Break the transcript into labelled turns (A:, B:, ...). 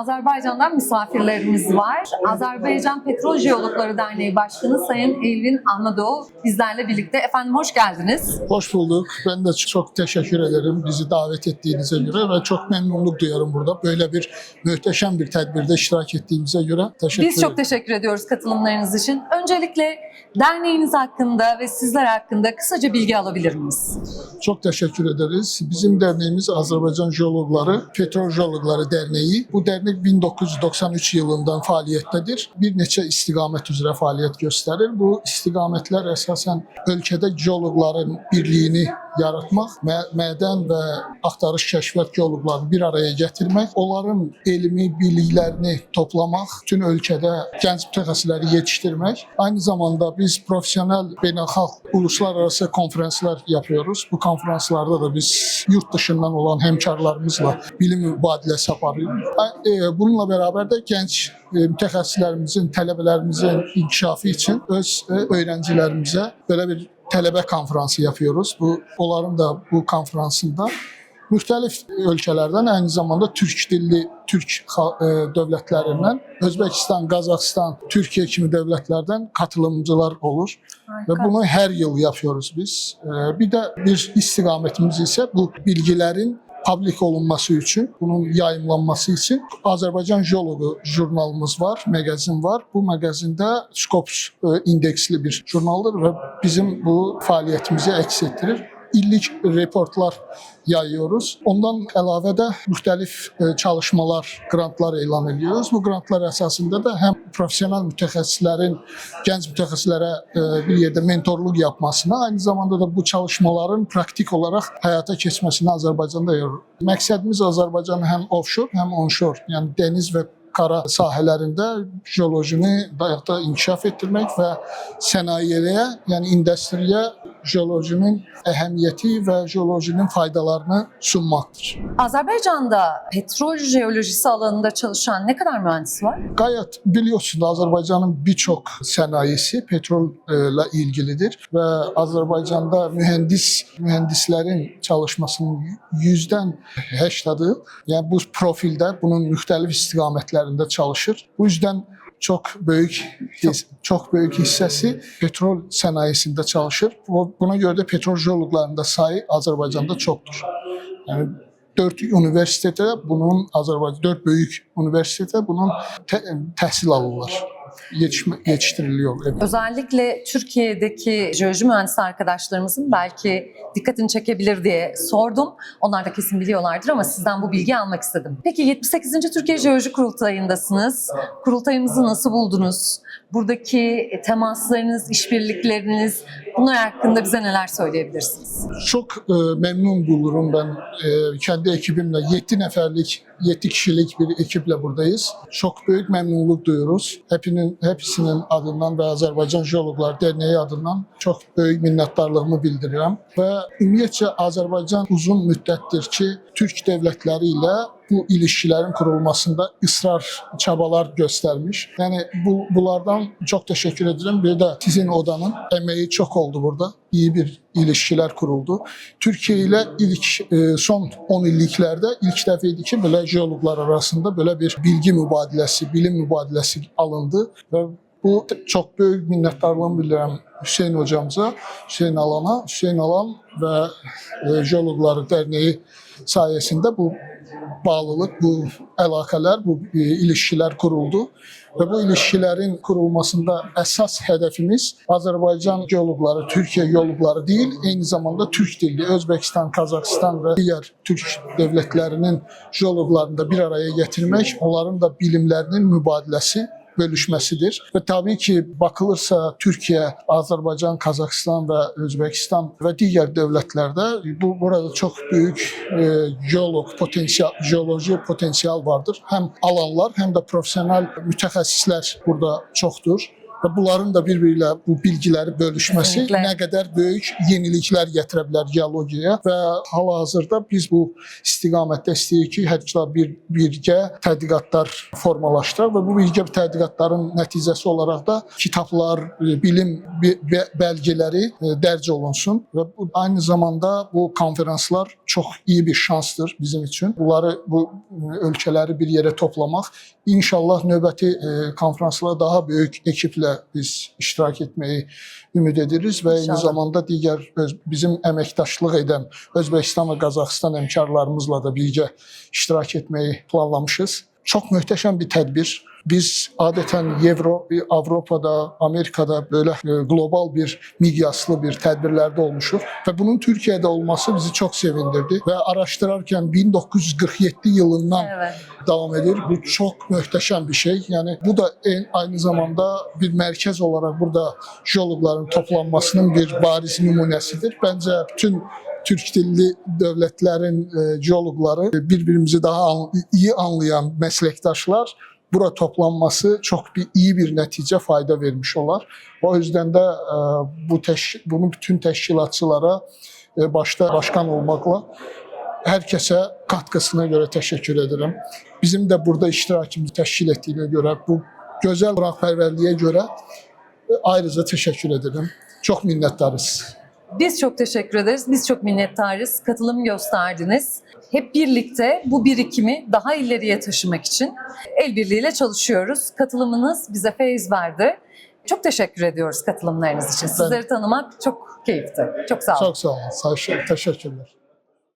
A: Azerbaycan'dan misafirlerimiz var. Azerbaycan Petrol Jeologları Derneği Başkanı Sayın Elvin Ahmedov bizlerle birlikte. Efendim hoş geldiniz.
B: Hoş bulduk. Ben de çok teşekkür ederim bizi davet ettiğinize göre ve çok memnunluk duyuyorum burada. Böyle bir muhteşem bir tedbirde iştirak ettiğimize göre teşekkür ederim.
A: Biz çok teşekkür ediyoruz katılımlarınız için. Öncelikle derneğiniz hakkında ve sizler hakkında kısaca bilgi alabilir miyiz?
B: Çok teşekkür ederiz. Bizim derneğimiz Azerbaycan Jeologları, Petrol Jeologları Derneği. Bu dernek 1993 yılından faaliyettedir. Bir neçə istiqamət üzrə faaliyet gösterir. Bu istiqamətlər əsasən ölkədə jeologların birliğini yaratmaq, mədən və axtarış kəşfiyyat geoloqlarını bir araya gətirmək, onların elmi biliklərini toplamaq, bütün ölkədə gənc mütəxəssisləri yetişdirmək. Aynı zamanda biz profesyonel beynəlxalq uluslararası konferanslar yapıyoruz. Bu konferanslarda da biz yurt dışından olan hemkarlarımızla bilim mübadiləsi aparıyoruz. Bununla beraber de gənc mütəxəssislərimizin, tələbələrimizin inkişafı için öz öğrencilerimizə böyle bir tələbə konferansı yapıyoruz. Onların da bu konferansında müxtəlif ölkələrdən, aynı zamanda Türk dilli Türk dövlətlərindən, Özbəkistan, Qazaxıstan, Türkiye kimi dövlətlərdən katılımcılar olur.
A: Harika.
B: Ve bunu her yıl yapıyoruz biz. Bir de bir istiqamətimiz ise bu bilgilerin publik olunması için, bunun yayımlanması için Azerbaycan Jeologu jurnalımız var, magazin var. Bu magazinde Scopus indeksli bir jurnaldır ve bizim bu faaliyetimizi əks ettirir. İllik reportlar yayıyoruz. Ondan əlavə də müxtəlif çalışmalar, grantlar elan ediyoruz. Bu grantlar əsasında da hem profesyonel mütəxəssislərin, gənc mütəxəssislərə bir yerdə mentorluq yapmasına, aynı zamanda da bu çalışmaların praktik olarak hayata keçməsini Azərbaycanda yarıyor. Məqsədimiz Azərbaycanın hem offshore hem onshore, yani deniz ve kara sahələrində jeolojini da inkişaf etdirmək və sənayeliyə, yəni industriya jeolojinin əhəmiyyəti və jeolojinin faydalarını sunmaqdır.
A: Azerbaycan'da petrol jeolojisi alanında çalışan ne kadar mühendis var?
B: Gayet biliyorsunuz Azerbaycan'ın birçok sənayesi petrolla ilgilidir ve Azerbaycan'da mühendislerin çalışmasının %80'ı yani bu profilde bunun müxtəlif istiqamətlərində çalışır. Bu yüzden çok büyük hissesi petrol sənayesində çalışır. Buna göre de petrol jeologlarında sayı Azerbaycan'da çoktur. Yani 4 büyük üniversitede bunun təhsil alırlar. Yetiştiriliyor. Evet.
A: Özellikle Türkiye'deki jeoloji mühendisi arkadaşlarımızın belki dikkatini çekebilir diye sordum. Onlar da kesin biliyorlardır ama sizden bu bilgiyi almak istedim. Peki 78. Türkiye Jeoloji Kurultayı'ndasınız. Kurultayımızı nasıl buldunuz? Buradaki temaslarınız, işbirlikleriniz, bunlar hakkında bize neler söyleyebilirsiniz?
B: Çok memnun bulurum ben kendi ekibimle. 7 kişilik bir ekiple buradayız. Çok büyük memnunluk duyuyoruz. Hepsinin adından ve Azerbaycan Jeologlar Derneği adından çok büyük minnətdarlığımı bildiriyorum. Ve ümumiyyətcə Azerbaycan uzun müddətdir ki, Türk devletləri ilə bu ilişkilerin kurulmasında ısrar, çabalar göstermiş. Yani bunlardan çok teşekkür ederim. Bir de sizin odanın emeği çok oldu burada. İyi bir ilişkiler kuruldu. Türkiye ile son 10 illiklerde ilk defeydi ki böyle jeologlar arasında böyle bir bilgi mübadilesi, bilim mübadilesi alındı ve bu çok büyük minnətdarlığımı bildirirəm Hüseyin hocamıza, Hüseyin Alan ve Jeologlar Derneği sayesinde bu bağlılık, bu əlaqələr, bu ilişkiler kuruldu. Ve bu ilişkilerin kurulmasında esas hedefimiz Azerbaycan jeologları, Türkiye jeologları değil, aynı zamanda Türk dilli, Özbekistan, Kazakistan ve diğer Türk devletlerinin jeologlarını da bir araya getirmek, onların da bilimlerinin mübadilesi, bölüşmesidir. Ve tabii ki bakılırsa Türkiye, Azerbaycan, Kazakistan ve Özbekistan ve diğer devletlerde burada çok büyük jeoloji potansiyel vardır. Hem alanlar hem de profesyonel mütəxəssislər burada çoktur. və bunların da bir-biriyle bu bilgiləri bölüşməsi
A: Kesinlikle.
B: nə qədər böyük yeniliklər gətirə bilər geologiyaya və hal-hazırda biz bu istiqamətdə istəyirik ki, hər ikilər birgə tədqiqatlar formalaşdıraq və bu birgə tədqiqatların nəticəsi olaraq da kitablar, bilim bəlgələri dərc olunsun və bu aynı zamanda bu konferanslar çox iyi bir şansdır bizim üçün. Bunları, bu ölkələri bir yerə toplamaq, İnşallah növbəti konferanslara daha böyük ekiplə biz iştirak etməyi ümid ediriz və eyni
A: İnşallah.
B: zamanda digər bizim əməkdaşlıq edən Özbəkistan və Qazaxıstan həmkarlarımızla da birgə iştirak etməyi planlamışız. Çox möhtəşəm bir tədbir. Biz adətən Avropada, Amerikada belə qlobal bir miqyaslı bir tədbirlərdə olmuşuq və bunun Türkiyədə olması bizi çox sevindirdi və araşdırarkən 1947 yılından devam edir. Bu çox möhtəşəm bir şey. Yəni bu da aynı zamanda bir mərkəz olaraq burada jeoloqların toplanmasının bir bariz nümunəsidir. Bəncə bütün Türk dilli dövlətlərin geoloqları, bir-birimizi daha iyi anlayan məsləkdaşlar bura toplanması çox iyi bir nəticə, fayda vermiş olar. O yüzden də bunu bütün təşkilatçılara, başta başkan olmaqla hər kəsə katkısına görə təşəkkür edirəm. Bizim də burada iştirakımızı təşkil etdiyinə görə, bu gözəl qonaqpərvərliyə görə ayrıca təşəkkür edirəm. Çox minnətdarız.
A: Biz çok teşekkür ederiz. Biz çok minnettarız. Katılım gösterdiniz. Hep birlikte bu birikimi daha ileriye taşımak için el birliğiyle çalışıyoruz. Katılımınız bize feyiz verdi. Çok teşekkür ediyoruz katılımlarınız için. Sizleri tanımak çok keyifli. Çok sağ olun.
B: Çok sağ olun. Teşekkürler.